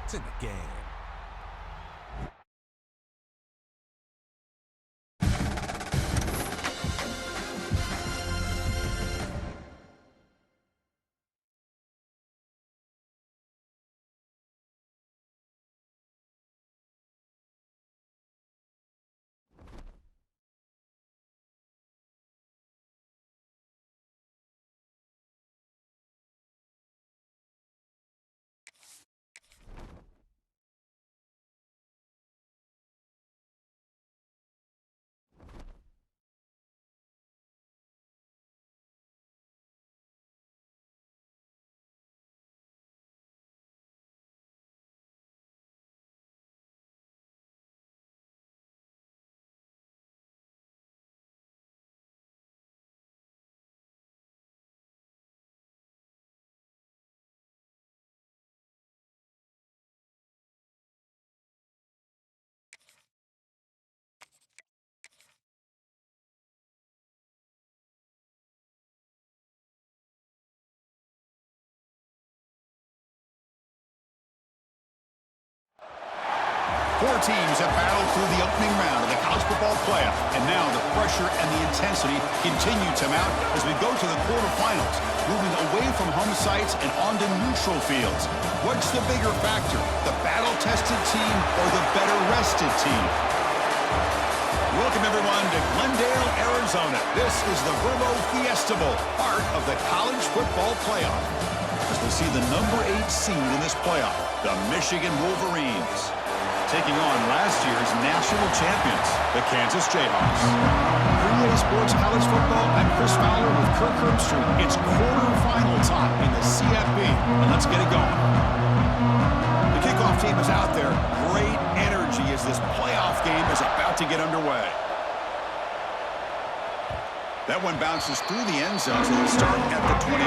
to the game. Four teams have battled through the opening round of the college football playoff, and now the pressure and the intensity continue to mount as we go to the quarterfinals, moving away from home sites and onto neutral fields. What's the bigger factor, the battle-tested team or the better-rested team? Welcome, everyone, to Glendale, Arizona. This is the Verbo Fiesta Bowl, part of the college football playoff. As we see the number 8 seed in this playoff, the Michigan Wolverines, taking on last year's national champions, the Kansas Jayhawks. Premier Sports College Football, I'm Chris Fowler with Kirk Herbstreit. It's quarterfinal time in the CFP, and let's get it going. The kickoff team is out there. Great energy as this playoff game is about to get underway. That one bounces through the end zone, so they'll start at the 25.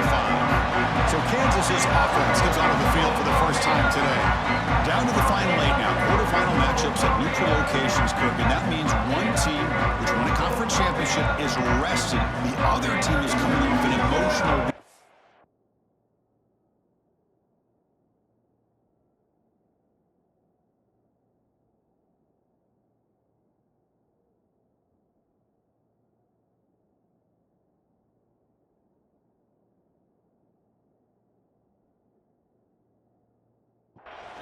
So Kansas's offense comes onto the field for the first time today. Down to the final 8 now. Quarterfinal matchups at neutral locations, Kirk, and that means one team which won a conference championship is rested. The other team is coming off an emotional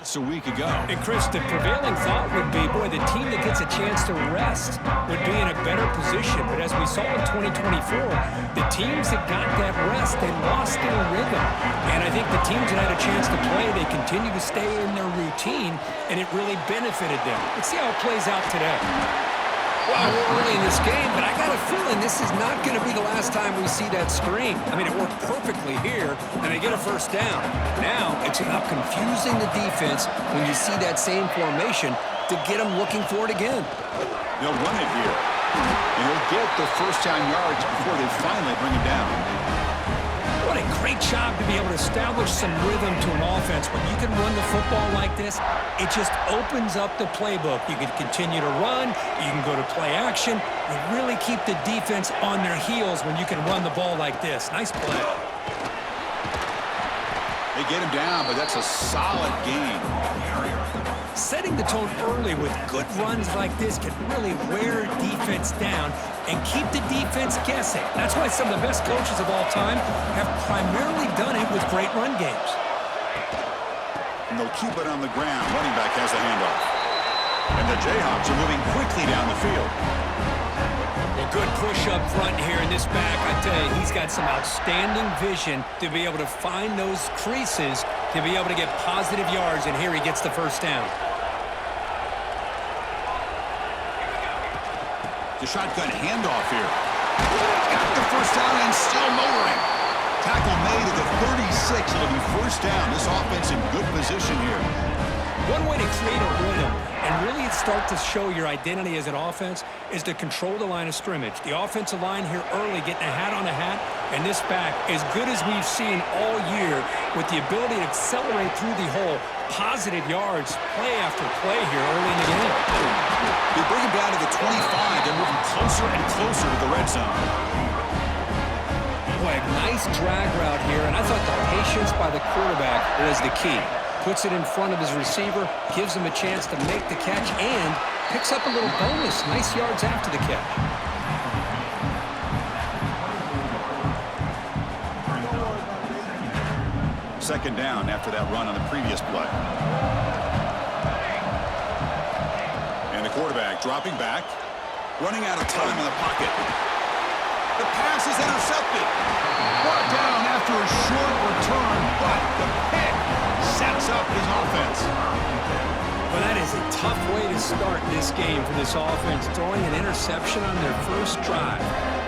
just a week ago. And Chris, the prevailing thought would be, boy, the team that gets a chance to rest would be in a better position. But as we saw in 2024, the teams that got that rest, they lost their rhythm. And I think the teams that had a chance to play, they continue to stay in their routine, and it really benefited them. Let's see how it plays out today. Well, we're early in this game, but I got a feeling this is not going to be the last time we see that screen. I mean, it worked perfectly here, and they get a first down. Now, it's about confusing the defense when you see that same formation to get them looking for it again. They'll run it here, and he'll get the first down yards before they finally bring it down. What a great job to be able to establish some rhythm to an offense. When you can run the football like this, it just opens up the playbook. You can continue to run. You can go to play action. You really keep the defense on their heels when you can run the ball like this. Nice play. They get him down, but that's a solid gain. Setting the tone early with good runs like this can really wear defense down and keep the defense guessing. That's why some of the best coaches of all time have primarily done it with great run games. And they'll keep it on the ground. Running back has the handoff. And the Jayhawks are moving quickly down the field. Well, good push up front here in this back. I tell you, he's got some outstanding vision to be able to find those creases, to be able to get positive yards, and here he gets the first down. The shotgun handoff here. Got the first down and still motoring. Tackle made at the 36. It'll be first down. This offense in good position here. One way to create a rhythm and really start to show your identity as an offense is to control the line of scrimmage. The offensive line here early getting a hat on a hat, and this back, as good as we've seen all year, with the ability to accelerate through the hole, positive yards, play after play here early in the game. They bring him down to the 25. They're moving closer and closer to the red zone. Boy, a nice drag route here, and I thought the patience by the quarterback was the key. puts it in front of his receiver, gives him a chance to make the catch, and picks up a little bonus. Nice yards after the catch. Second down after that run on the previous play. And the quarterback dropping back, running out of time in the pocket. The pass is intercepted. Brought down after a short return, but the pick sets up his offense. Well, that is a tough way to start this game for this offense, throwing an interception on their first drive.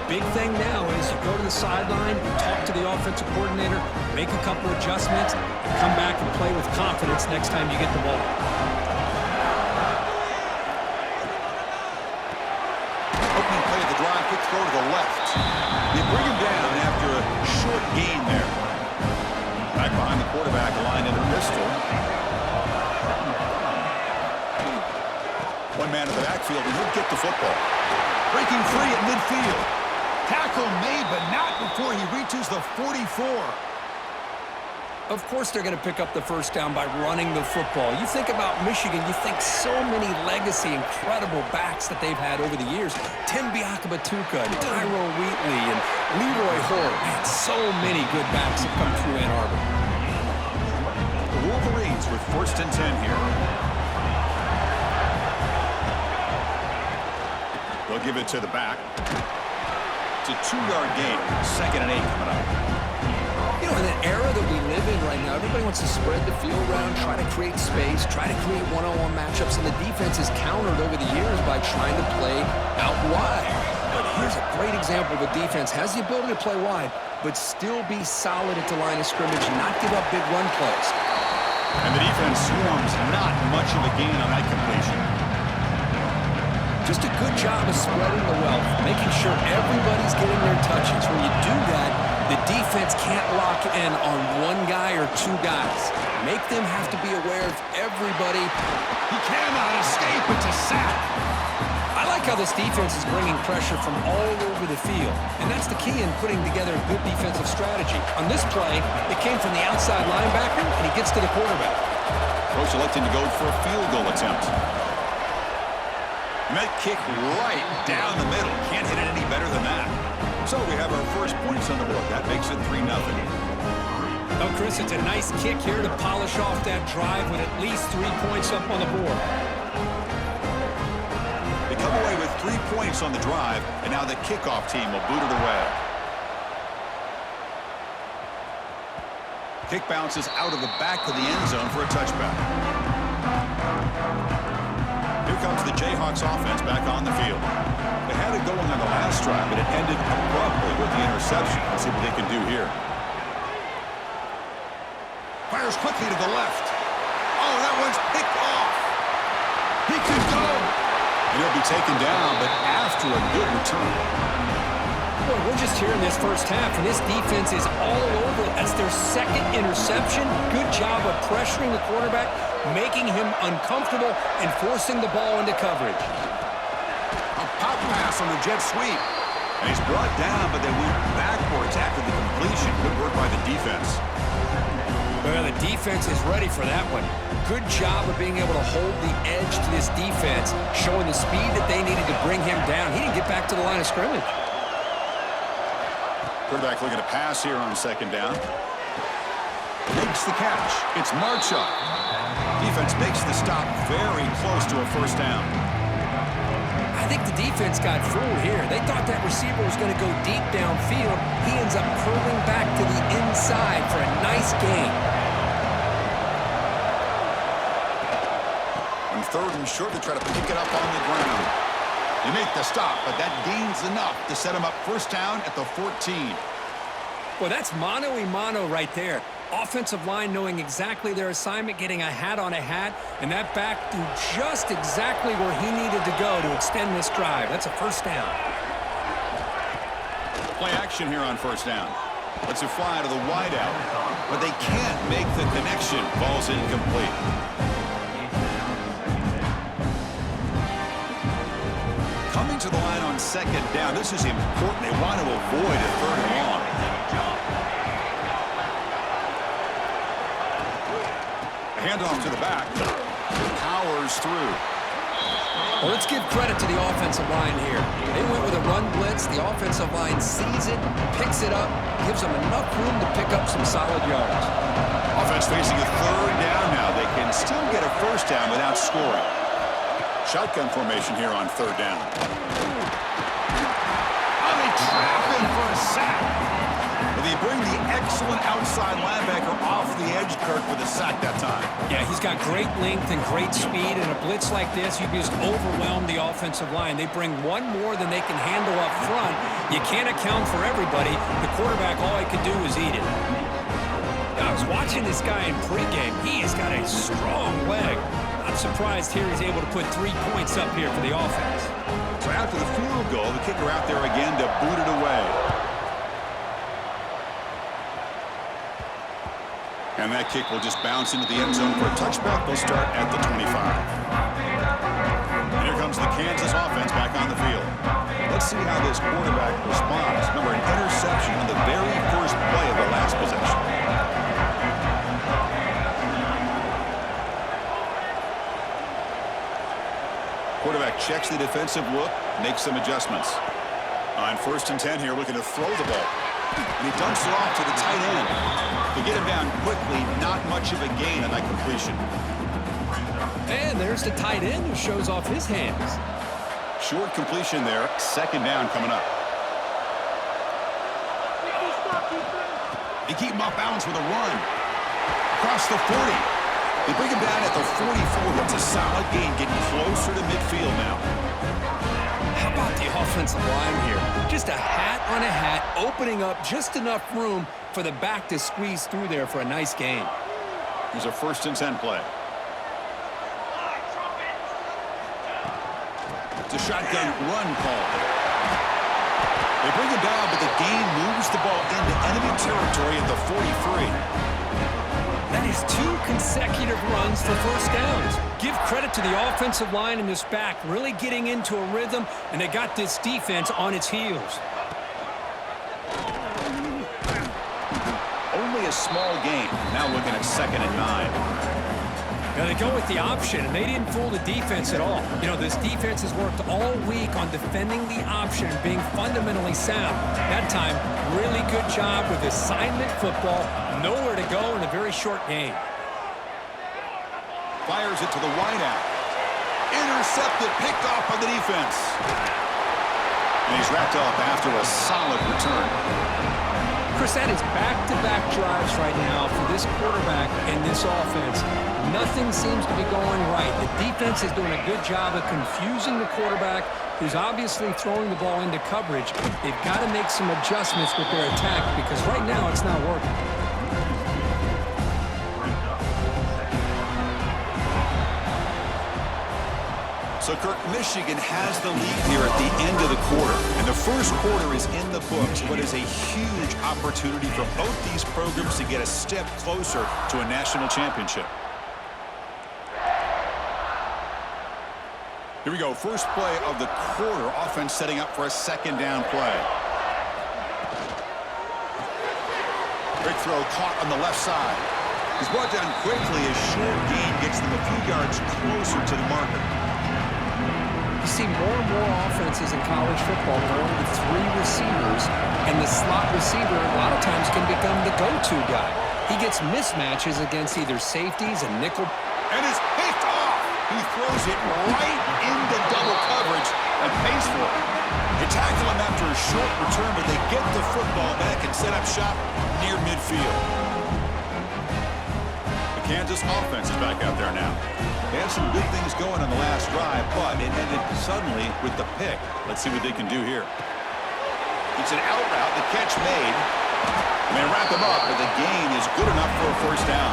Big thing now is you go to the sideline, talk to the offensive coordinator, make a couple adjustments, and come back and play with confidence next time you get the ball. Opening play of the drive, quick throw to the left. They bring him down after a short gain there. Back behind the quarterback, line in the pistol. One man in the backfield, and he'll get the football. Breaking free at midfield. Tackle made, but not before he reaches the 44. Of course they're going to pick up the first down by running the football. You think about Michigan, you think so many legacy, incredible backs that they've had over the years. Tim Biakabatuka, and Tyrone Wheatley, and Leroy Hoare. Man, so many good backs have come through Ann Arbor. The Wolverines with 1st and 10 here. They'll give it to the back. It's a 2-yard gain. 2nd and 8 coming up. You know, in the era that we live in right now, everybody wants to spread the field around, try to create space, try to create one-on-one matchups, and the defense is countered over the years by trying to play out wide. But here's a great example of a defense has the ability to play wide, but still be solid at the line of scrimmage and not give up big run plays. And the defense swarms not much of a gain on that completion. Just a good job of spreading the wealth, making sure everybody's getting their touches. When you do that, the defense can't lock in on one guy or two guys. Make them have to be aware of everybody. He cannot escape. It's a sack. I like how this defense is bringing pressure from all over the field, and that's the key in putting together a good defensive strategy. On this play, it came from the outside linebacker, and he gets to the quarterback. Coach electing to go for a field goal attempt. And that kick right down the middle. Can't hit it any better than that. So we have our first points on the board. That makes it 3-0. Oh, Chris, it's a nice kick here to polish off that drive with at least 3 points up on the board. They come away with 3 points on the drive, and now the kickoff team will boot it away. Kick bounces out of the back of the end zone for a touchback. Here comes the Jayhawks offense back on the field. They had it going on the last drive, but it ended abruptly with the interception. Let's see what they can do here. Fires quickly to the left. Oh, that one's picked off. He could go. And he'll be taken down, but after a good return. Boy, we're just here in this first half, and this defense is all over. That's their 2nd interception. Good job of pressuring the quarterback, making him uncomfortable, and forcing the ball into coverage. A pop pass on the jet sweep. And he's brought down, but they went backwards after the completion. Good work by the defense. Well, the defense is ready for that one. Good job of being able to hold the edge to this defense, showing the speed that they needed to bring him down. He didn't get back to the line of scrimmage. Quarterback looking to pass here on 2nd down. Makes the catch. It's Marchuk. Defense makes the stop very close to a 1st down. I think the defense got fooled here. They thought that receiver was going to go deep downfield. He ends up curling back to the inside for a nice gain. On 3rd and short, they try to pick it up on the ground. They make the stop, but that gains enough to set him up 1st down at the 14. Well, that's mano-a-mano right there. Offensive line knowing exactly their assignment, getting a hat on a hat, and that back threw just exactly where he needed to go to extend this drive. That's a 1st down. Play action here on 1st down. Lets it fly to the wideout, but they can't make the connection. Ball's incomplete. Coming to the line on 2nd down. This is important. They want to avoid a 3rd and long. goes through. Well, let's give credit to the offensive line here. They went with a run blitz. The offensive line sees it, picks it up, gives them enough room to pick up some solid yards. Offense facing a third down now. They can still get a first down without scoring. Shotgun formation here on third down. Oh, they trap him for a sack. Well, they bring the excellent outside linebacker off the edge, Kirk, with a sack that time. Yeah, he's got great length and great speed. In a blitz like this, you just overwhelm the offensive line. They bring one more than they can handle up front. You can't account for everybody. The quarterback, all he could do was eat it. I was watching this guy in pregame. He has got a strong leg. Not surprised here he's able to put 3 points up here for the offense. So after the field goal, the kicker out there again to boot it away. And that kick will just bounce into the end zone for a touchback. They'll start at the 25. And here comes the Kansas offense back on the field. Let's see how this quarterback responds. Remember, an interception on the very first play of the last possession. Quarterback checks the defensive look, makes some adjustments. On 1st and 10 here, looking to throw the ball. And he dumps it off to the tight end. To get him down quickly, not much of a gain on that completion. And there's the tight end who shows off his hands. Short completion there, 2nd down coming up. They keep him off balance with a run. Across the 40. They bring him down at the 44. That's a solid gain, getting closer to midfield now. How about the offensive line here? Just a hat on a hat, opening up just enough room for the back to squeeze through there for a nice gain. Here's a 1st and 10 play. It's a shotgun run call. They bring him down, but the gain moves the ball into enemy territory at the 43. That is 2 consecutive runs for first downs. Give credit to the offensive line in this back, really getting into a rhythm, and they got this defense on its heels. Only a small gain. Now looking at 2nd and 9. Now they go with the option, and they didn't fool the defense at all. You know, this defense has worked all week on defending the option, being fundamentally sound. That time, really good job with assignment football. Nowhere to go in a very short game. Fires it to the wideout. Intercepted, picked off by the defense. And he's wrapped up after a solid return. Chris, that is back-to-back drives right now for this quarterback and this offense. Nothing seems to be going right. The defense is doing a good job of confusing the quarterback, who's obviously throwing the ball into coverage. They've got to make some adjustments with their attack because right now it's not working. So, Kirk, Michigan has the lead here at the end of the quarter. And the first quarter is in the books. What is a huge opportunity for both these programs to get a step closer to a national championship. Here we go. First play of the quarter. Offense setting up for a 2nd down play. Big throw caught on the left side. He's brought down quickly. A short gain gets them a few yards closer to the marker. You see more and more offenses in college football going with 3 receivers, and the slot receiver a lot of times can become the go-to guy. He gets mismatches against either safeties and nickel. And it's picked off. He throws it right into double coverage and pays for it. They tackle him after a short return, but they get the football back and set up shop near midfield. The Kansas offense is back out there now. They had some good things going on the last drive, but it ended suddenly with the pick. Let's see what they can do here. It's an out route, the catch made. And they wrap him up, but the gain is good enough for a first down.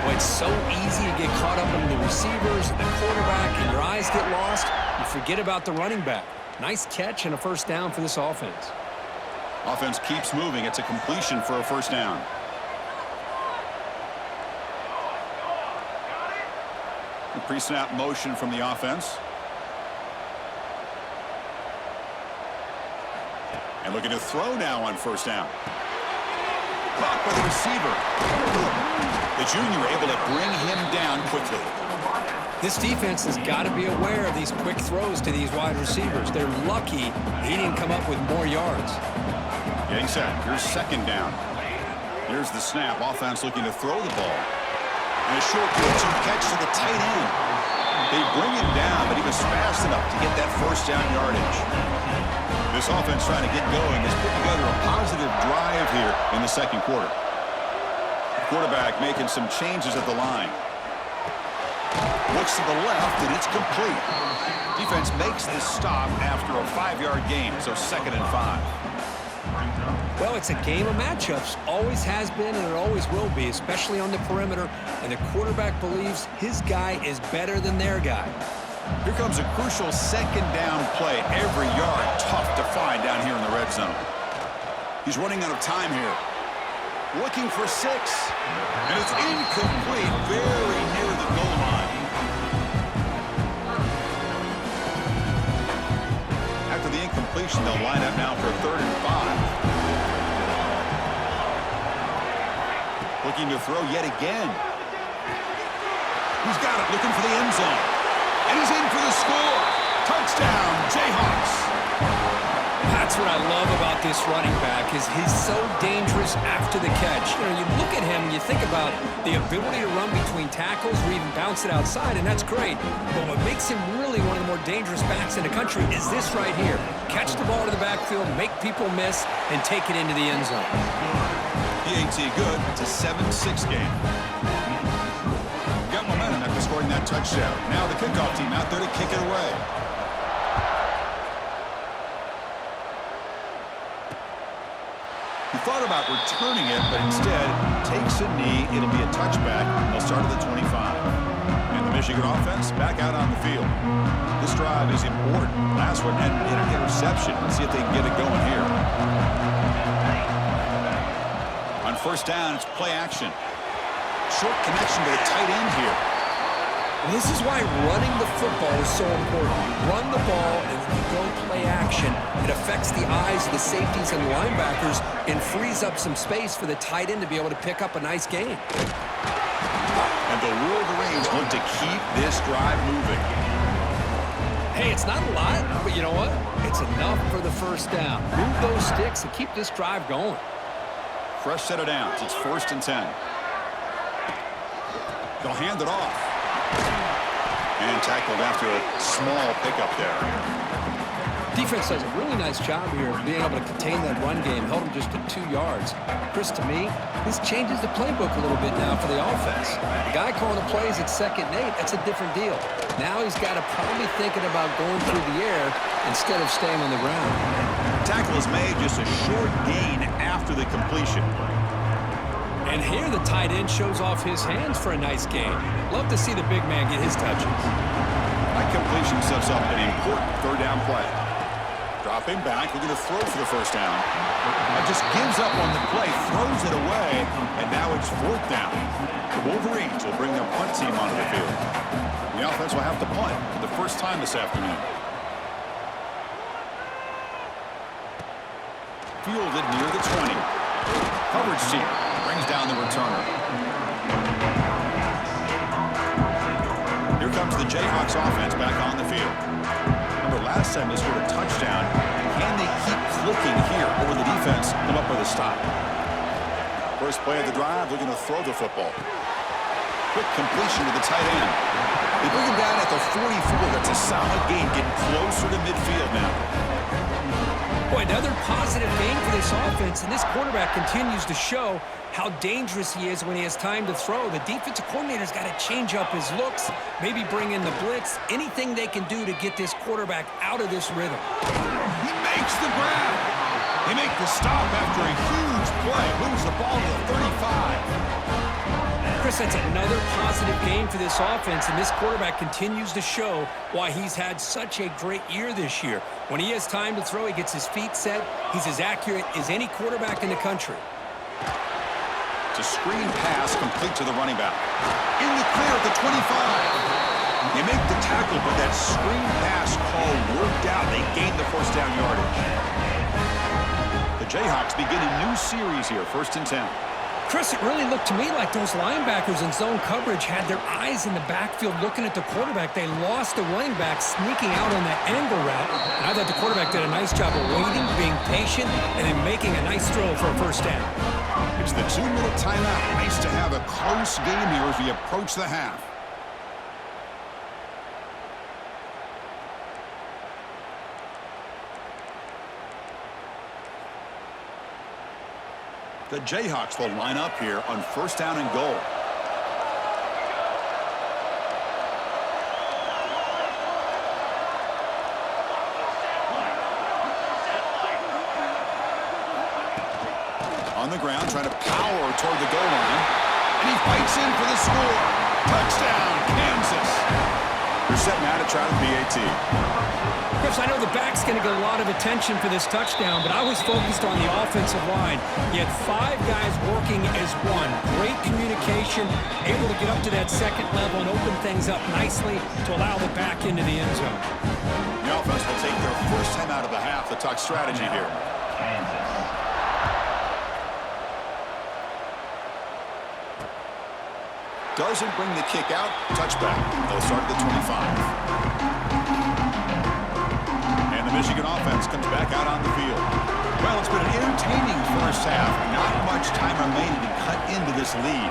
Boy, it's so easy to get caught up in the receivers and the quarterback, and your eyes get lost. You forget about the running back. Nice catch and a first down for this offense. Offense keeps moving. It's a completion for a first down. The pre-snap motion from the offense. And looking to throw now on first down. Caught by the receiver. The junior able to bring him down quickly. This defense has got to be aware of these quick throws to these wide receivers. They're lucky he didn't come up with more yards. Getting set. Here's second down. Here's the snap. Offense looking to throw the ball. And a short catch to the tight end. They bring him down, but he was fast enough to get that first down yardage. This offense trying to get going has put together a positive drive here in the second quarter. The quarterback making some changes at the line. Looks to the left, and it's complete. Defense makes this stop after a 5-yard gain, so 2nd and 5. Well, it's a game of matchups. Always has been, and it always will be, especially on the perimeter. And the quarterback believes his guy is better than their guy. Here comes a crucial second down play. Every yard tough to find down here in the red zone. He's running out of time here. Looking for 6. And it's incomplete. Very near the goal line. After the incompletion, they'll line up now for 3rd and 5. Looking to throw yet again. He's got it, looking for the end zone. And he's in for the score. Touchdown, Jayhawks. That's what I love about this running back is he's so dangerous after the catch. You know, you look at him and you think about the ability to run between tackles or even bounce it outside, and that's great. But what makes him really one of the more dangerous backs in the country is this right here. Catch the ball to the backfield, make people miss, and take it into the end zone. PAT good. It's a 7-6 game. Got momentum after scoring that touchdown. Now the kickoff team out there to kick it away. He thought about returning it, but instead takes a knee. It'll be a touchback. They'll start at the 25. And the Michigan offense back out on the field. This drive is important. Last one had an interception. Let's see if they can get it going here. On first down, it's play action. Short connection to the tight end here. This is why running the football is so important. You run the ball, and when you go play action, it affects the eyes of the safeties and linebackers and frees up some space for the tight end to be able to pick up a nice game. And the Wolverines look to keep this drive moving. Hey, it's not a lot, but you know what? It's enough for the first down. Move those sticks and keep this drive going. Fresh set of downs. It's 1st and 10. They'll hand it off. And tackled after a small pickup there. Defense does a really nice job here of being able to contain that run game, held him just to 2 yards. Chris, to me, this changes the playbook a little bit now for the offense. The guy calling the plays at 2nd and 8, that's a different deal. Now he's got to probably thinking about going through the air instead of staying on the ground. Tackle is made, just a short gain after the completion. And here the tight end shows off his hands for a nice game. Love to see the big man get his touches. That completion sets up an important 3rd down play. Dropping back, looking to throw for the first down. That just gives up on the play, throws it away, and now it's 4th down. The Wolverines will bring their punt team onto the field. The offense will have to punt for the first time this afternoon. Fielded near the 20. Coverage team brings down the returner. Here comes the Jayhawks offense back on the field. Remember last time they scored a touchdown. Can they keep clicking here, or will the defense come up with a stop? First play of the drive, looking to throw the football. Quick completion to the tight end. They bring him down at the 44. That's a solid gain, getting closer to midfield now. Boy, another positive game for this offense, and this quarterback continues to show how dangerous he is when he has time to throw. The defensive coordinator's got to change up his looks, maybe bring in the blitz, anything they can do to get this quarterback out of this rhythm. He makes the grab. They make the stop after a huge play. Moves the ball to the 35. Chris, that's another positive game for this offense, and this quarterback continues to show why he's had such a great year this year. When he has time to throw, he gets his feet set. He's as accurate as any quarterback in the country. It's a screen pass complete to the running back. In the clear at the 25. They make the tackle, but that screen pass call worked out. They gained the first down yardage. The Jayhawks begin a new series here, 1st and 10. Chris, it really looked to me like those linebackers in zone coverage had their eyes in the backfield looking at the quarterback. They lost the running back sneaking out on that angle route. And I thought the quarterback did a nice job of waiting, being patient, and then making a nice throw for a first down. It's the 2-minute timeout. Nice to have a close game here as we approach the half. The Jayhawks will line up here on first down and goal. On the ground, trying to power toward the goal line. And he fights in for the score. Touchdown, Kansas. They're setting out to try the PAT. Chris, I know the back's going to get a lot of attention for this touchdown, but I was focused on the offensive line. You had 5 guys working as one. Great communication, able to get up to that second level and open things up nicely to allow the back into the end zone. The offense will take their first time out of the half to talk strategy here. Doesn't bring the kick out. Touchback. They'll start at the 25. The Michigan offense comes back out on the field. Well, it's been an entertaining first half. Not much time remaining to cut into this lead.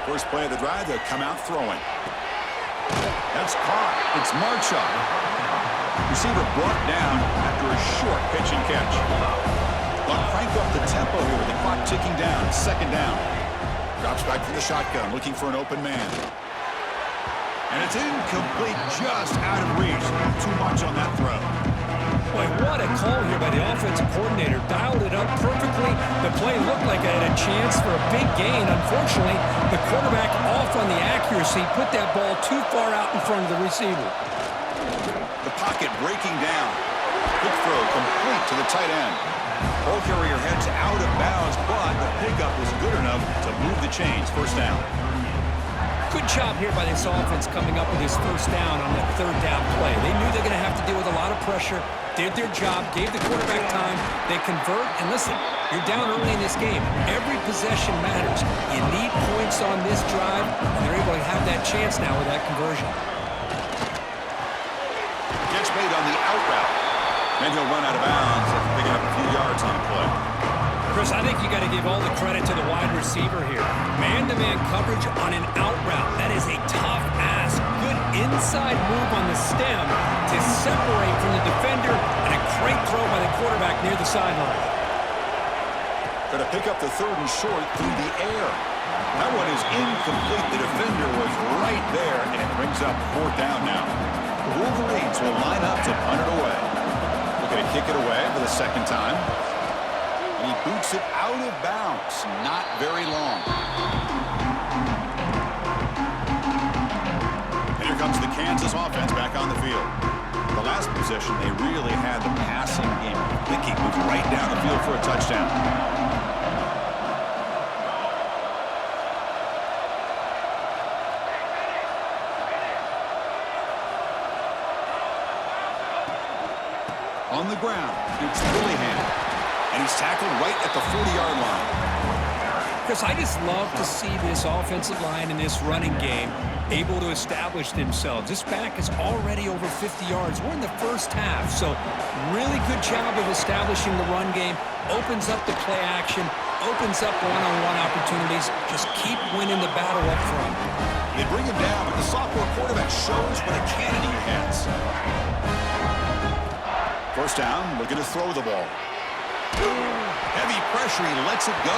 First play of the drive, they'll come out throwing. That's caught. It's Marchuk. Receiver brought down after a short pitch and catch. They'll crank up the tempo here with the clock ticking down. Second down. Drops back from the shotgun, looking for an open man. And it's incomplete, just out of reach. Too much on that throw. Boy, what a call here by the offensive coordinator. Dialed it up perfectly. The play looked like it had a chance for a big gain. Unfortunately, the quarterback off on the accuracy, put that ball too far out in front of the receiver. The pocket breaking down. Quick throw complete to the tight end. Ball carrier heads out of bounds, but the pickup is good enough to move the chains. First down. Good job here by this offense coming up with his first down on that third down play. They knew they're going to have to deal with a lot of pressure, did their job, gave the quarterback time. They convert, and listen, you're down early in this game. Every possession matters. You need points on this drive, and they're able to have that chance now with that conversion. Catch made on the out route. And he'll run out of bounds after picking up a few yards on the play. Chris, I think you got to give all the credit to the wide receiver here. Man-to-man coverage on an out route. That is a tough ask. Good inside move on the stem to separate from the defender, and a great throw by the quarterback near the sideline. Going to pick up the third and short through the air. That one is incomplete. The defender was right there, and it brings up fourth down now. The Wolverines will line up to punt it away. Looking to kick it away for the second time. And he boots it out of bounds. Not very long. And here comes the Kansas offense back on the field. The last possession, they really had the passing game. Hickey was right down the field for a touchdown. On the ground, it's Willingham. And he's tackled right at the 40-yard line. Chris, I just love to see this offensive line in this running game able to establish themselves. This back is already over 50 yards. We're in the first half, so really good job of establishing the run game. Opens up the play action, opens up one-on-one opportunities. Just keep winning the battle up front. They bring him down, but the sophomore quarterback shows what a cannon he has. First down, looking to throw the ball. Heavy pressure, he lets it go.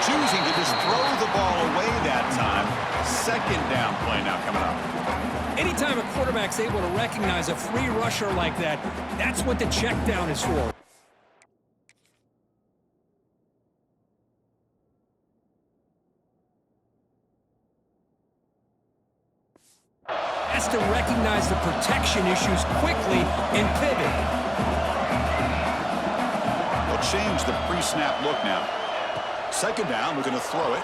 Choosing to just throw the ball away that time. Second down play now coming up. Anytime a quarterback's able to recognize a free rusher like that, that's what the check down is for. Has to recognize the protection issues quickly and pivot. Change the pre-snap look now. Second down, we're going to throw it.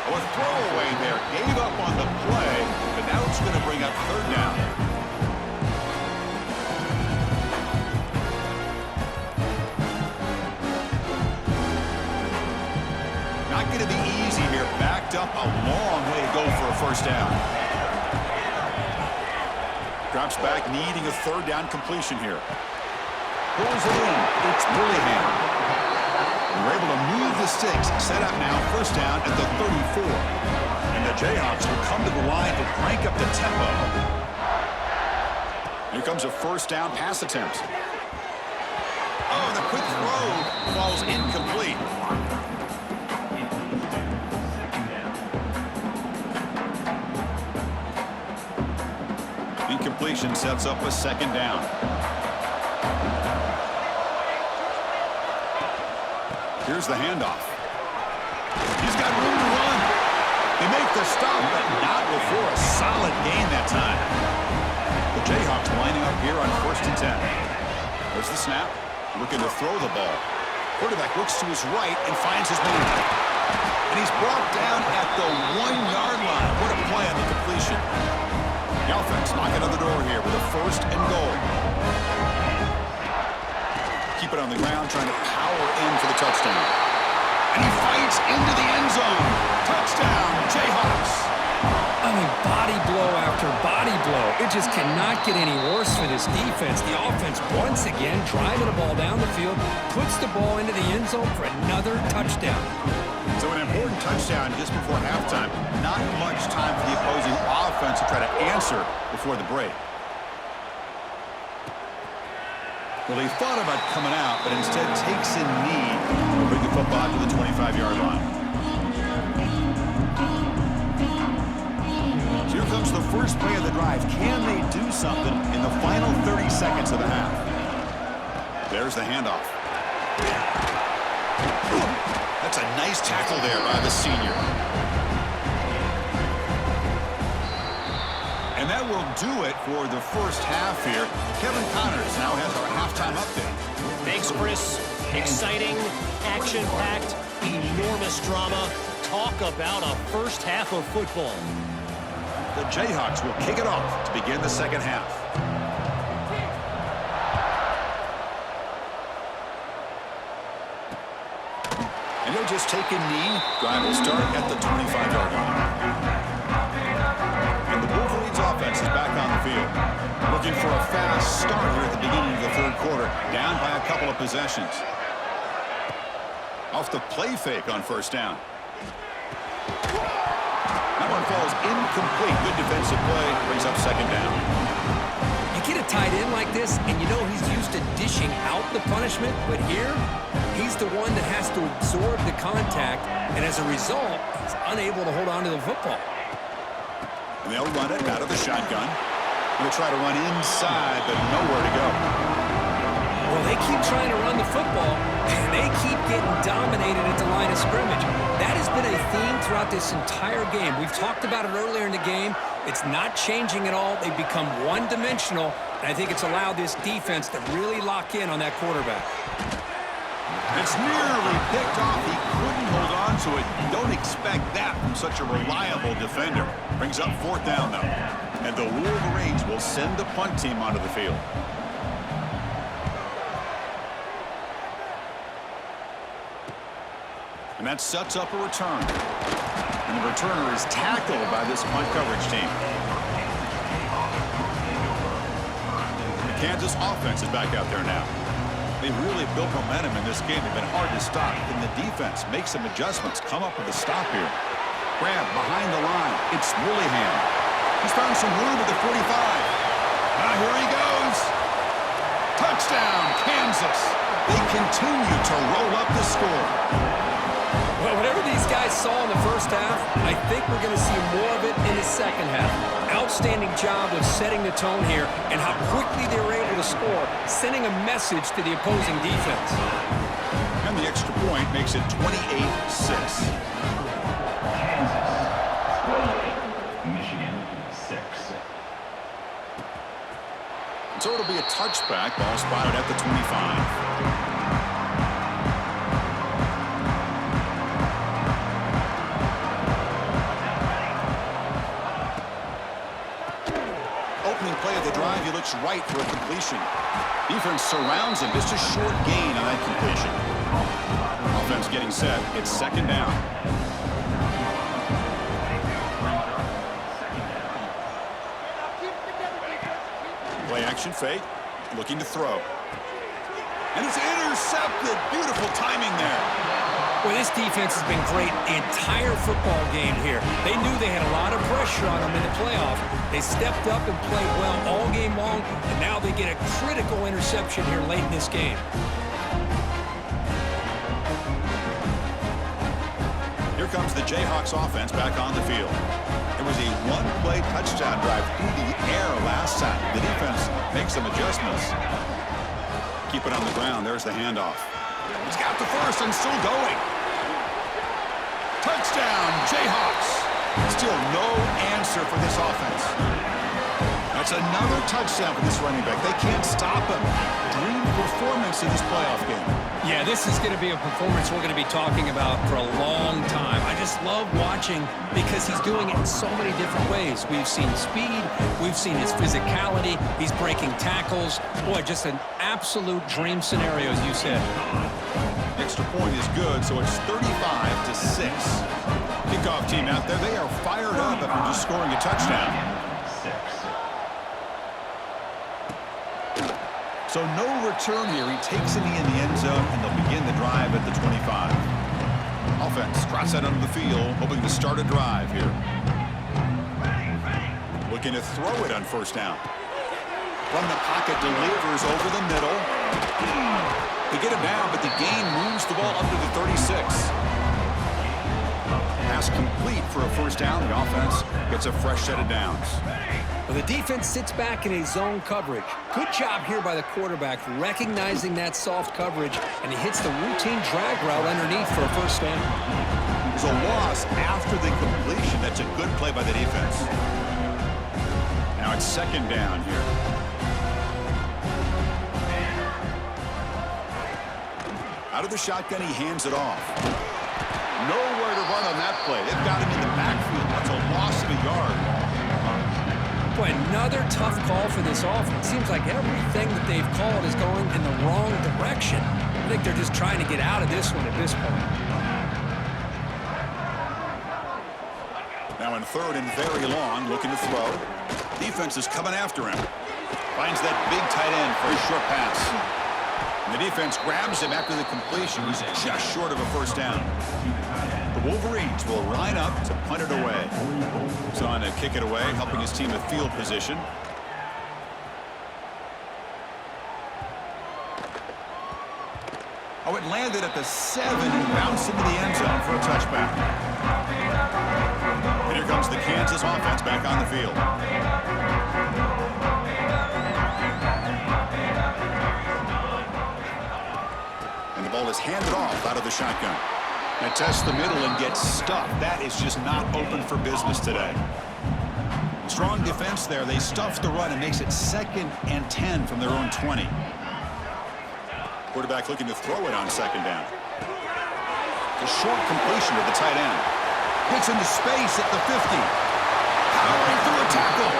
Oh, a throwaway there. Gave up on the play, but now it's going to bring up third down. up a long way to go for a first down. Drops back, needing a third down completion here. Pulls it in. It's Willingham. We're able to move the sticks. Set up now, first down at the 34. And the Jayhawks will come to the line to crank up the tempo. Here comes a first down pass attempt. Oh, the quick throw falls incomplete. Incompletion sets up a second down. Here's the handoff. He's got room to run. They make the stop, but not before a solid gain that time. The Jayhawks lining up here on 1st and 10. There's the snap. Looking to throw the ball. Quarterback looks to his right and finds his man. And he's brought down at the 1-yard line. What a play on the completion. The offense knocking on the door here with a 1st and goal. Keep it on the ground, trying to power in for the touchdown. And he fights into the end zone. Touchdown, Jayhawks. I mean, body blow after body blow. It just cannot get any worse for this defense. The offense, once again, driving the ball down the field, puts the ball into the end zone for another touchdown. So an important touchdown just before halftime. Not much time for the opposing offense to try to answer before the break. Well, he thought about coming out, but instead takes a knee to bring the football to the 25-yard line. So here comes the first play of the drive. Can they do something in the final 30 seconds of the half? There's the handoff. That's a nice tackle there by the senior. And that will do it for the first half here. Kevin Connors now has our halftime update. Thanks, Chris. Exciting, action-packed, enormous drama. Talk about a first half of football. The Jayhawks will kick it off to begin the second half. And he'll just take a knee. Drive will start at the 25-yard line. And the Wolverines offense is back on the field. Looking for a fast start here at the beginning of the third quarter. Down by a couple of possessions. Off the play fake on first down. That one falls incomplete. Good defensive play. Brings up second down. You get a tight end like this, and you know he's used to dishing out the punishment, but here, he's the one that has to absorb the contact, and as a result, he's unable to hold on to the football. And they'll run it out of the shotgun. Going to try to run inside, but nowhere to go. Well, they keep trying to run the football, and they keep getting dominated at the line of scrimmage. That has been a theme throughout this entire game. We've talked about it earlier in the game. It's not changing at all. They've become one-dimensional, and I think it's allowed this defense to really lock in on that quarterback. It's nearly picked off. He couldn't hold on to it. Don't expect that from such a reliable defender. Brings up fourth down, though. And the Wolverines will send the punt team onto the field. And that sets up a return. And the returner is tackled by this punt coverage team. The Kansas offense is back out there now. They've really built momentum in this game. They've been hard to stop. Can the defense make some adjustments? Come up with a stop here. Grab behind the line. It's Willingham. He's found some room at the 45. Here he goes. Touchdown, Kansas. They continue to roll up the score. Well, whatever these guys saw in the first half, I think we're going to see more of it in the second half. Outstanding job of setting the tone here and how quickly they were able to score, sending a message to the opposing defense. And the extra point makes it 28-6. Michigan 6. So it'll be a touchback. Ball spotted at the 25. Opening play of the drive, he looks right for a completion. Defense surrounds him. Just a short gain on that completion. Offense getting set. It's second down. Play action fake, looking to throw. And it's intercepted. Beautiful timing there. Well, this defense has been great the entire football game here. They knew they had a lot of pressure on them in the playoff. They stepped up and played well all game long, and now they get a critical interception here late in this game. Here comes the Jayhawks offense back on the field. It was a one-play touchdown drive through the air last time. The defense makes some adjustments. Keep it on the ground. There's the handoff. He's got the first and still going. Touchdown, Jayhawks. Still no answer for this offense. That's another touchdown for this running back. They can't stop him. Dream performance in this playoff game. Yeah, this is going to be a performance we're going to be talking about for a long time. I just love watching because he's doing it in so many different ways. We've seen speed. We've seen his physicality. He's breaking tackles. Boy, just an absolute dream scenario, as you said. Extra point is good, so it's 35-6. Kickoff team out there, they are fired up after just scoring a touchdown. So no return here. He takes it in the end zone, and they'll begin the drive at the 25. Offense cross out onto the field, hoping to start a drive here. Looking to throw it on first down. From the pocket, delivers over the middle. They get it down, but the gain moves the ball up to the 36. Pass complete for a first down. The offense gets a fresh set of downs. Well, the defense sits back in a zone coverage. Good job here by the quarterback recognizing that soft coverage, and he hits the routine drag route underneath for a first down. There's a loss after the completion. That's a good play by the defense. Now it's second down here. Out of the shotgun, he hands it off. Nowhere to run on that play. They've got him in the backfield. That's a loss of a yard. Boy, another tough call for this offense. Seems like everything that they've called is going in the wrong direction. I think they're just trying to get out of this one at this point. Now in third and very long, looking to throw. Defense is coming after him. Finds that big tight end for a short pass. And the defense grabs him after the completion. He's just short of a first down. The Wolverines will line up to punt it away. He's on to kick it away, helping his team with field position. Oh, it landed at the 7 and bounced into the end zone for a touchback. And here comes the Kansas offense back on the field. And the ball is handed off out of the shotgun. And tests the middle and gets stuffed. That is just not open for business today. Strong defense there. They stuff the run and makes it 2nd and 10 from their own 20. Quarterback looking to throw it on second down. A short completion to the tight end. Gets into space at the 50. Powering through a tackle.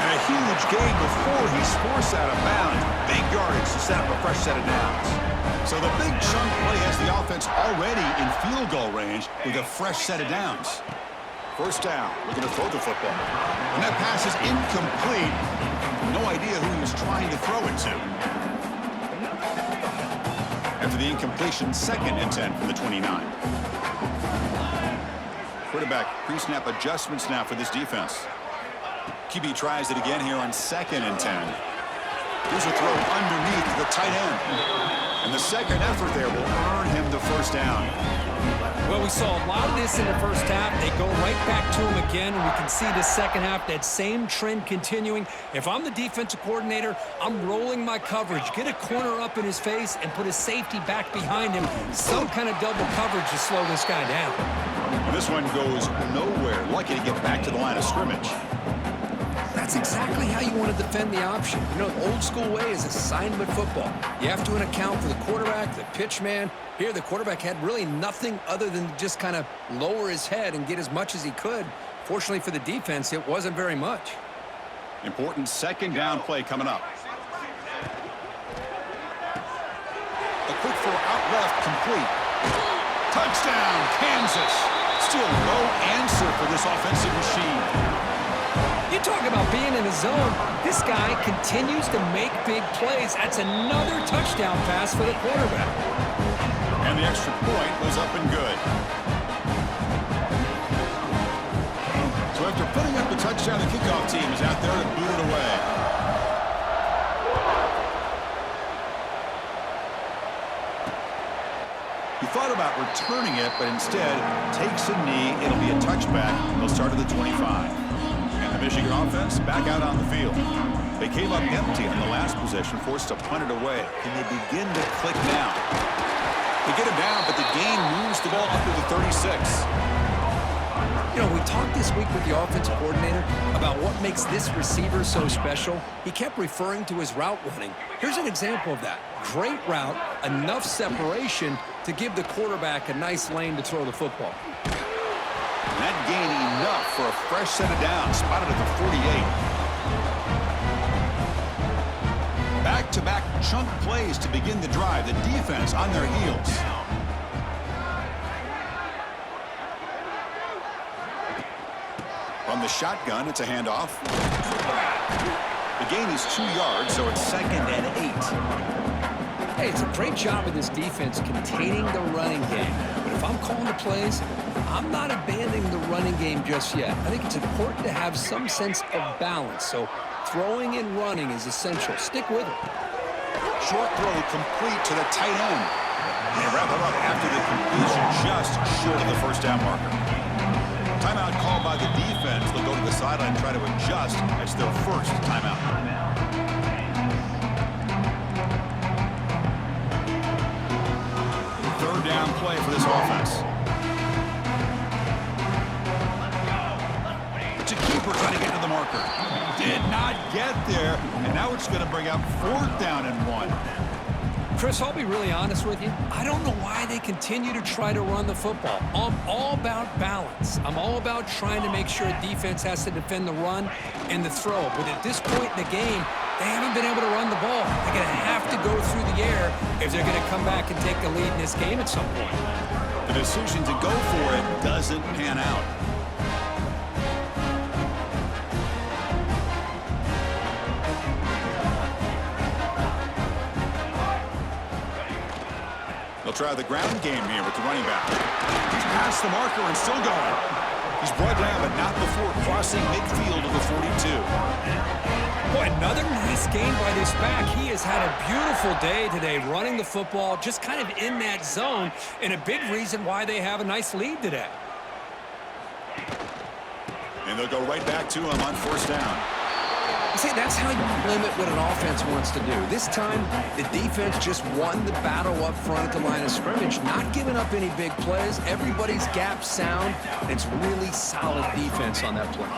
And a huge gain before he's forced out of bounds. Big yardage to set up a fresh set of downs. So the big chunk play has the offense already in field goal range with a fresh set of downs. First down, looking to throw the football. And that pass is incomplete. No idea who he was trying to throw it to. After the incompletion, 2nd and 10 from the 29. Quarterback pre-snap adjustments now for this defense. QB tries it again here on 2nd and 10. Here's a throw underneath the tight end. And the second effort there will earn him the first down. Well, we saw a lot of this in the first half. They go right back to him again, and we can see the second half, that same trend continuing. If I'm the defensive coordinator, I'm rolling my coverage. Get a corner up in his face and put his safety back behind him. Some kind of double coverage to slow this guy down. And this one goes nowhere. Lucky to get back to the line of scrimmage. That's exactly how you want to defend the option. You know, the old school way is assignment football. You have to account for the quarterback, the pitch man. Here, the quarterback had really nothing other than just kind of lower his head and get as much as he could. Fortunately for the defense, it wasn't very much. Important second down play coming up. A quick throw out left, complete. Touchdown, Kansas. Still no answer for this offensive machine. You you talk about being in the zone, this guy continues to make big plays. That's another touchdown pass for the quarterback. And the extra point was up and good. So after putting up the touchdown, the kickoff team is out there to boot it away. He thought about returning it, but instead takes a knee. It'll be a touchback. They'll start at the 25. And the Michigan offense back out on the field. They came up empty on the last possession, forced to punt it away. Can they begin to click now? They get him down, but the gain moves the ball up to the 36. You know, we talked this week with the offensive coordinator about what makes this receiver so special. He kept referring to his route running. Here's an example of that. Great route, enough separation to give the quarterback a nice lane to throw the football. And that gain enough for a fresh set of downs, spotted at the 48. Back-to-back chunk plays to begin the drive. The defense on their heels. From the shotgun, it's a handoff. The gain is 2 yards, so it's 2nd and 8. Hey, it's a great job of this defense containing the running game. But if I'm calling the plays, I'm not abandoning the running game just yet. I think it's important to have some sense of balance. So throwing and running is essential. Stick with it. Short throw complete to the tight end. They wrap it up after the completion, just short of the first down marker. Timeout called by the defense. They'll go to the sideline and try to adjust. That's their first timeout. Third down play for this offense. It's a keeper trying to get to the marker. Did not get there, and now it's going to bring up 4th down and 1. Chris, I'll be really honest with you. I don't know why they continue to try to run the football. I'm all about balance. I'm all about trying to make sure a defense has to defend the run and the throw. But at this point in the game, they haven't been able to run the ball. They're going to have to go through the air if they're going to come back and take the lead in this game at some point. The decision to go for it doesn't pan out. They'll try the ground game here with the running back. He's past the marker and still going. He's brought down, but not before crossing midfield of the 42. Boy, another nice game by this back. He has had a beautiful day today running the football, just kind of in that zone, and a big reason why they have a nice lead today. And they'll go right back to him on 1st down. You see, that's how you limit what an offense wants to do. This time, the defense just won the battle up front at the line of scrimmage, not giving up any big plays. Everybody's gap sound, and it's really solid defense on that play.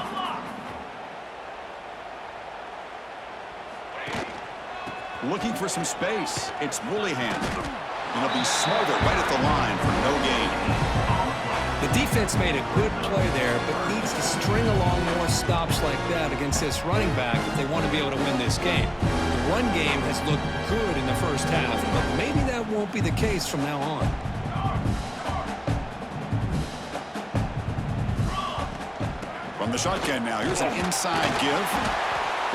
Looking for some space. It's Willihan. And he'll be smothered right at the line for no gain. The defense made a good play there, but needs to string along more stops like that against this running back if they want to be able to win this game. The run game has looked good in the first half, but maybe that won't be the case from now on. From the shotgun now, here's an inside give.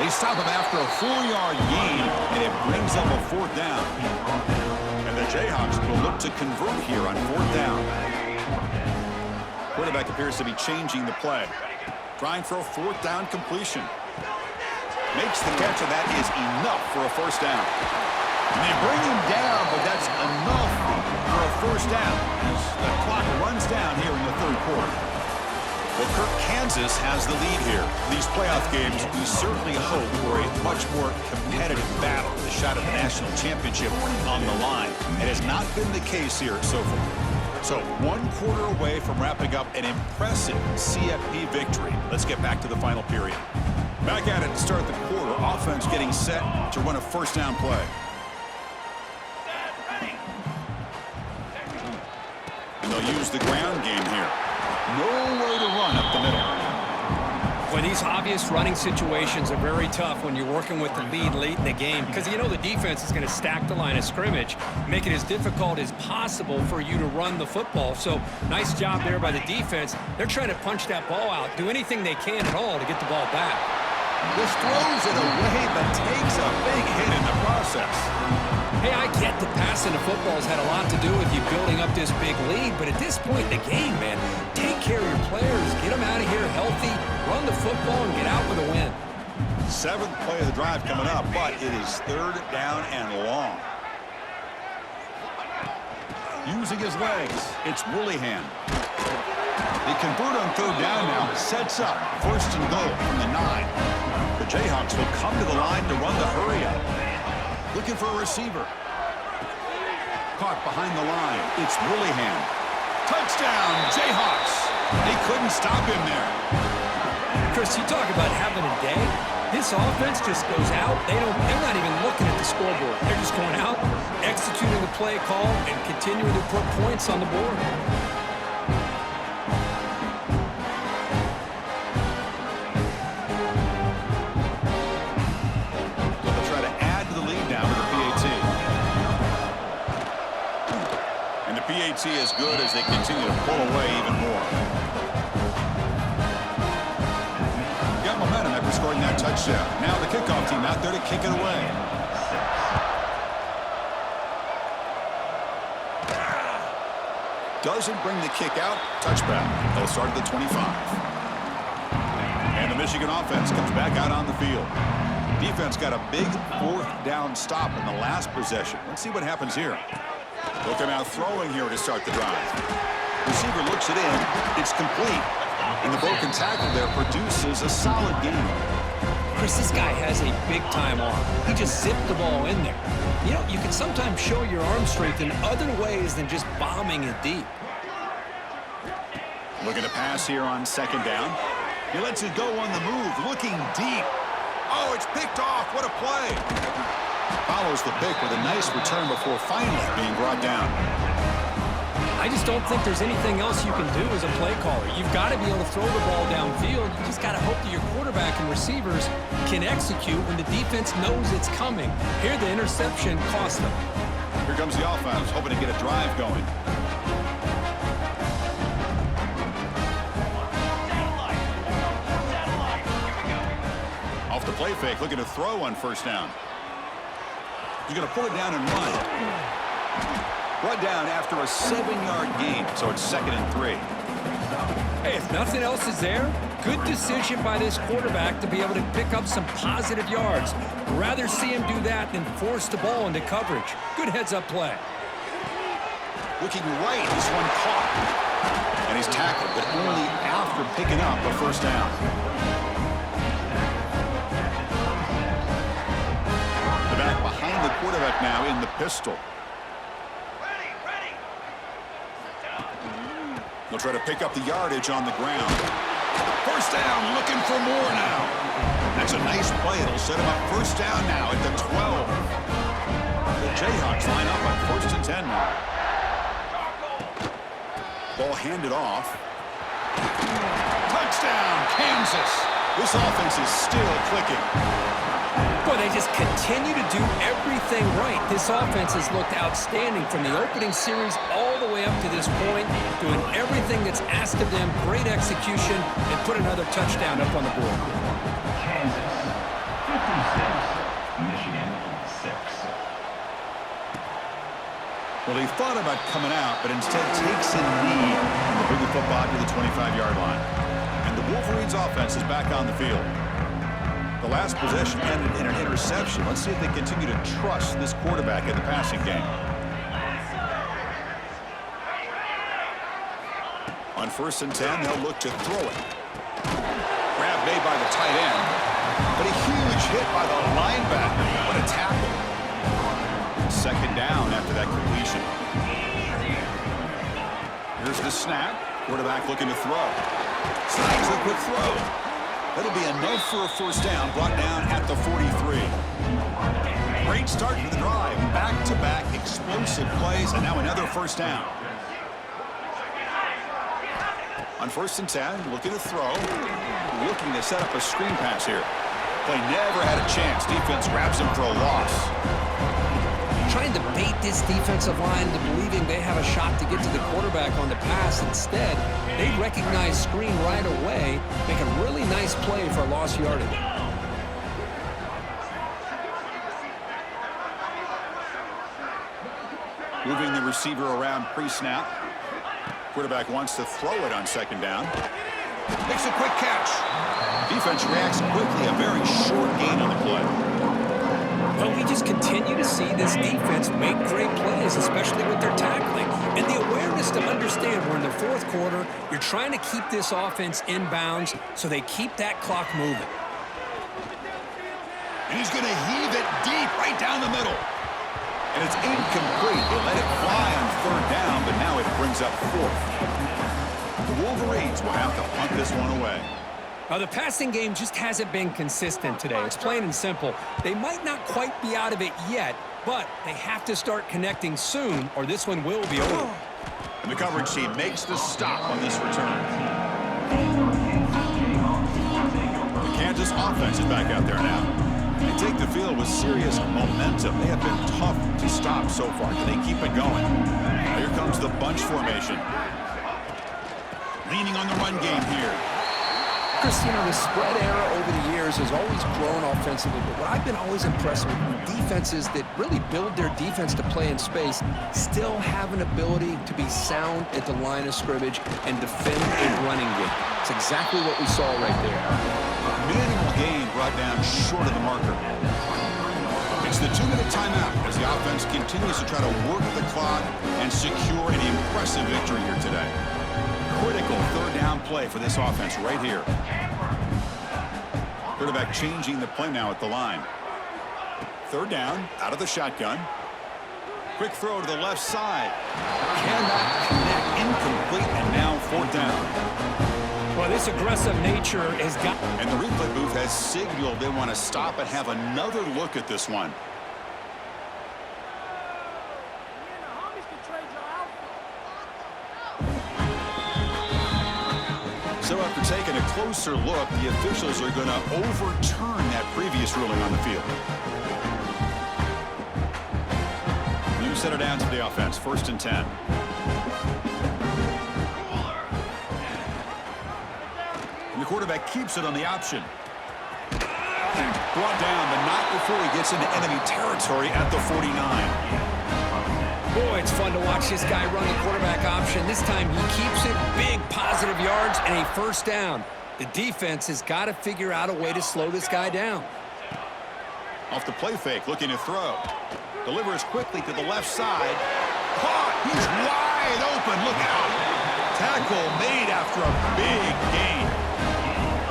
They stop him after a 4-yard gain, and it brings up a 4th down. And the Jayhawks will look to convert here on 4th down. Quarterback appears to be changing the play. Trying for a 4th down completion. Makes the catch, and that is enough for a 1st down. And they bring him down, but that's enough for a 1st down as the clock runs down here in the 3rd quarter. Well, Kirk, Kansas has the lead here. These playoff games, we certainly hope for a much more competitive battle. The shot at the national championship on the line. It has not been the case here so far. So 1 quarter away from wrapping up an impressive CFP victory. Let's get back to the final period. Back at it to start the quarter. Offense getting set to run a 1st down play. And they'll use the ground game here. Nowhere to run up the middle. Well, these obvious running situations are very tough when you're working with the lead late in the game because you know the defense is going to stack the line of scrimmage, make it as difficult as possible for you to run the football. So nice job there by the defense. They're trying to punch that ball out, do anything they can at all to get the ball back. Just throws it away, but takes a big hit in the process. Hey, I get that passing the football's had a lot to do with you building up this big lead, but at this point in the game, man, take care of your players, get them out of here healthy, run the football, and get out with a win. 7th play of the drive coming up, but it is 3rd down and long. Using his legs, it's Willingham. They convert on 3rd down now, sets up 1st and goal from the 9. The Jayhawks will come to the line to run the hurry up. Looking for a receiver. Caught behind the line. It's Willingham. Touchdown, Jayhawks. They couldn't stop him there. Chris, you talk about having a day. This offense just goes out. They're not even looking at the scoreboard. They're just going out, executing the play call, and continuing to put points on the board. PAT as good as they continue to pull away even more. Got momentum after scoring that touchdown. Now the kickoff team out there to kick it away. Doesn't bring the kick out. Touchback. They'll start at the 25. And the Michigan offense comes back out on the field. Defense got a big 4th down stop in the last possession. Let's see what happens here. Looking out throwing here to start the drive. Receiver looks it in. It's complete. And the broken tackle there produces a solid game. Chris, this guy has a big-time arm. He just zipped the ball in there. You know, you can sometimes show your arm strength in other ways than just bombing it deep. Looking to pass here on 2nd down. He lets it go on the move, looking deep. Oh, it's picked off. What a play. Follows the pick with a nice return before finally being brought down. I just don't think there's anything else you can do as a play caller. You've got to be able to throw the ball downfield. You just got to hope that your quarterback and receivers can execute when the defense knows it's coming. Here, the interception cost them. Here comes the offense, hoping to get a drive going. Off the play fake, looking to throw on 1st down. He's going to pull it down and run. Brought down after a 7-yard gain, so it's 2nd and 3. Hey, if nothing else is there, good decision by this quarterback to be able to pick up some positive yards. Rather see him do that than force the ball into coverage. Good heads-up play. Looking right, this one caught. And he's tackled, but only after picking up a 1st down. Back behind the quarterback now in the pistol. They'll try to pick up the yardage on the ground. 1st down, looking for more now. That's a nice play. It'll set him up 1st down now at the 12. The Jayhawks line up on 1st and 10 now. Ball handed off. Touchdown, Kansas. This offense is still clicking. Boy, they just continue to do everything right. This offense has looked outstanding from the opening series all the way up to this point, doing everything that's asked of them, great execution, and put another touchdown up on the board. Kansas, 56, Michigan, 6. Well, he thought about coming out, but instead takes a knee and bring the football to the 25-yard line. And the Wolverines' offense is back on the field. The last possession ended in an interception. Let's see if they continue to trust this quarterback in the passing game. On 1st and 10, they'll look to throw it. Grab made by the tight end, but a huge hit by the linebacker. What a tackle. 2nd down after that completion. Here's the snap. Quarterback looking to throw. Snags a quick throw. That'll be enough for a 1st down, brought down at the 43. Great start to the drive. Back-to-back explosive plays, and now another 1st down. On 1st and 10, looking to throw. Looking to set up a screen pass here. Play never had a chance. Defense grabs him for a loss. Trying to bait this defensive line to believing they have a shot to get to the quarterback on the pass. Instead, they recognize screen right away, make a really nice play for a lost yardage. Moving the receiver around pre-snap. Quarterback wants to throw it on second down. Makes a quick catch. Defense reacts quickly. A very short gain on the play. Well, we just continue to see this defense make great plays, especially with their tackling. And the awareness to understand we're in the fourth quarter, you're trying to keep this offense in bounds so they keep that clock moving. And he's going to heave it deep right down the middle. And it's incomplete. They let it fly on third down, but now it brings up fourth. The Wolverines will have to punt this one away. The passing game just hasn't been consistent today. It's plain and simple. They might not quite be out of it yet, but they have to start connecting soon, or this one will be over. And the coverage team makes the stop on this return. The Kansas offense is back out there now. They take the field with serious momentum. They have been tough to stop so far. Can they keep it going? Now here comes the bunch formation. Leaning on the run game here. Chris, you know, the spread era over the years has always grown offensively, but what I've been always impressed with defenses that really build their defense to play in space still have an ability to be sound at the line of scrimmage and defend a running game. It's exactly what we saw right there. Minimal gain brought down short of the marker. It's the 2-minute timeout as the offense continues to try to work the clock and secure an impressive victory here today. Critical third down play for this offense right here. Quarterback changing the play now at the line. Third down, out of the shotgun. Quick throw to the left side. Cannot connect, incomplete, and now fourth down. Well, this aggressive nature has got... And the replay booth has signaled they want to stop and have another look at this one. So after taking a closer look, the officials are going to overturn that previous ruling on the field. New center down to the offense, 1st and 10. And the quarterback keeps it on the option. Brought down, but not before he gets into enemy territory at the 49. Boy, it's fun to watch this guy run the quarterback option. This time he keeps it, big positive yards, and a first down. The defense has got to figure out a way to slow this guy down. Off the play fake, looking to throw. Delivers quickly to the left side. Caught! He's wide open, look out! Tackle made after a big gain.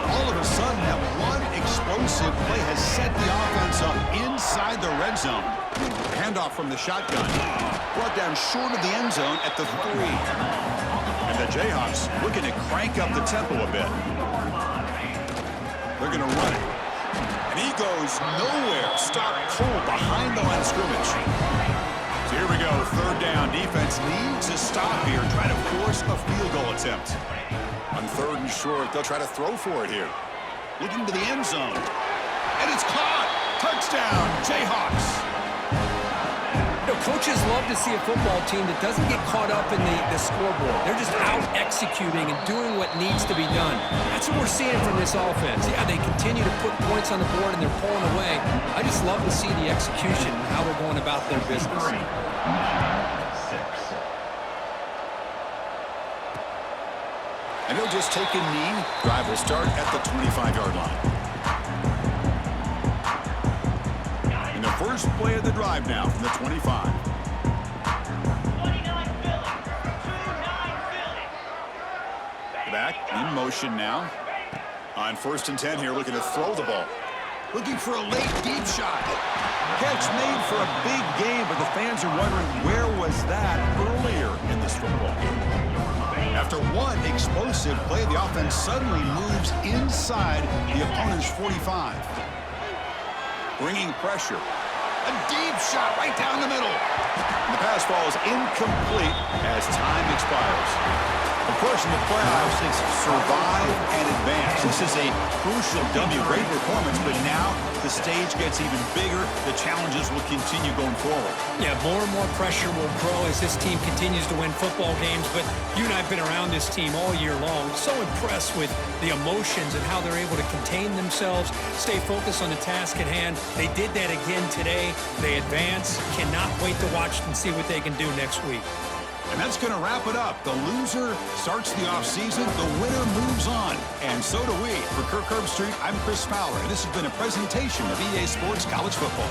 All of a sudden, that one explosive play has set the offense up inside the red zone. Handoff from the shotgun. Brought down short of the end zone at the 3. And the Jayhawks looking to crank up the tempo a bit. They're going to run it. And he goes nowhere. Stopped cold behind the line of scrimmage. So here we go. Third down. Defense needs a stop here. Try to force a field goal attempt. On 3rd and short, they'll try to throw for it here. Looking to the end zone. And it's caught. Touchdown, Jayhawks. You know, coaches love to see a football team that doesn't get caught up in the scoreboard. They're just out executing and doing what needs to be done. That's what we're seeing from this offense. Yeah, they continue to put points on the board and they're pulling away. I just love to see the execution and how they're going about their business. And he'll just take a knee. Drive will start at the 25-yard line. And the first play of the drive now from the 25. Back in motion now. On 1st and 10 here, looking to throw the ball. Looking for a late deep shot. Catch made for a big game, but the fans are wondering where was that earlier in this football game. After one explosive play, the offense suddenly moves inside the opponent's 45. Bringing pressure. A deep shot right down the middle. And the pass falls incomplete as time expires. Of course, in the playoffs, it's survive and advance. This is a crucial W. Great performance, but now the stage gets even bigger. The challenges will continue going forward. Yeah, more and more pressure will grow as this team continues to win football games, but you and I have been around this team all year long. So impressed with the emotions and how they're able to contain themselves, stay focused on the task at hand. They did that again today. They advance. Cannot wait to watch and see what they can do next week. And that's going to wrap it up. The loser starts the offseason. The winner moves on. And so do we. For Kirk Herbstreit, I'm Chris Fowler. And this has been a presentation of EA Sports College Football.